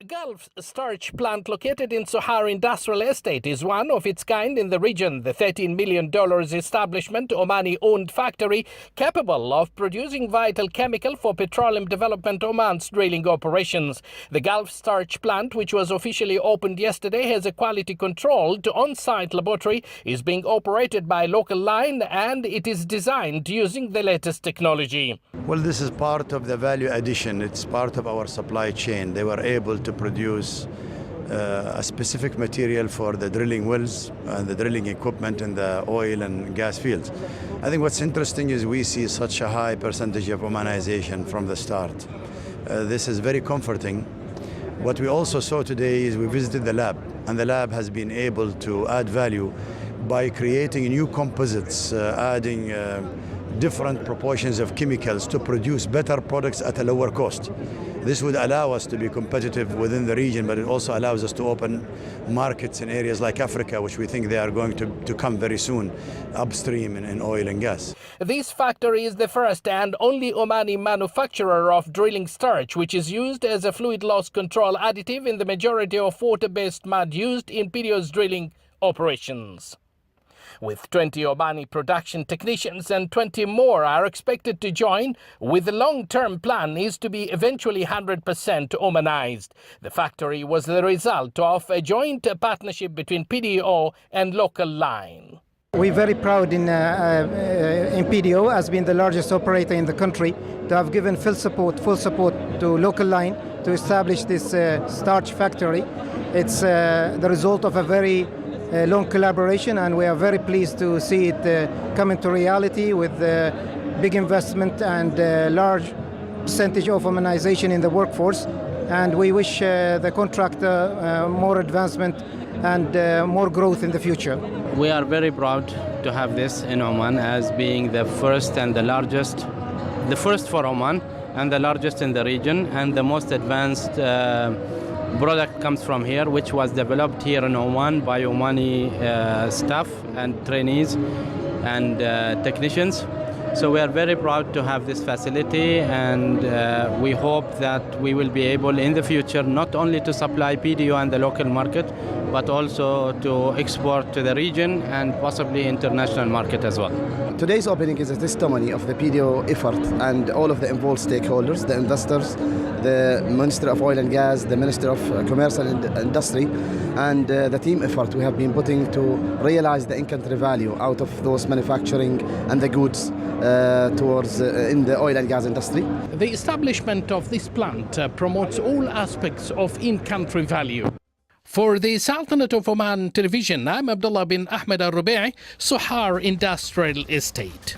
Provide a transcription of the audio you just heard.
Gulf's starch plant located in Suhar Industrial Estate is one of its kind in the region. The $13 million establishment, Omani-owned factory, capable of producing vital chemical for Petroleum Development Oman's drilling operations. The Gulf starch plant, which was officially opened yesterday, has a quality-controlled on-site laboratory, is being operated by a local line, and it is designed using the latest technology. Well, this is part of the value addition. It's part of our supply chain. They were able to produce a specific material for the drilling wells and the drilling equipment in the oil and gas fields. I think what's interesting is we see such a high percentage of Omanization from the start. This is very comforting. What we also saw today is we visited the lab, and the lab has been able to add value by creating new composites, adding different proportions of chemicals to produce better products at a lower cost. This would allow us to be competitive within the region, but it also allows us to open markets in areas like Africa, which we think they are going to come very soon, upstream in oil and gas. This factory is the first and only Omani manufacturer of drilling starch, which is used as a fluid loss control additive in the majority of water-based mud used in PDO's drilling operations. With 20 Omani production technicians and 20 more are expected to join, with the long-term plan is to be eventually 100% Omanized. The factory was the result of a joint partnership between PDO and local line. We're very proud in PDO as being the largest operator in the country to have given full support to local line to establish this starch factory. It's the result of a very long collaboration, and we are very pleased to see it come into reality with big investment and large percentage of Omanization in the workforce. And we wish the contractor more advancement and more growth in the future. We are very proud to have this in Oman as being the first and the largest, the first for Oman and the largest in the region, and the most advanced product comes from here, which was developed here in Oman by Omani staff and trainees and technicians. So we are very proud to have this facility, and we hope that we will be able in the future not only to supply PDO and the local market, but also to export to the region and possibly international market as well. Today's opening is a testimony of the PDO effort and all of the involved stakeholders, the investors, the Minister of Oil and Gas, the Minister of Commerce and Industry, and the team effort we have been putting to realize the in-country value out of those manufacturing and the goods towards in the oil and gas industry. The establishment of this plant promotes all aspects of in-country value. For the Sultanate of Oman Television, I'm Abdallah bin Ahmed Rubaiey, Suhar Industrial Estate.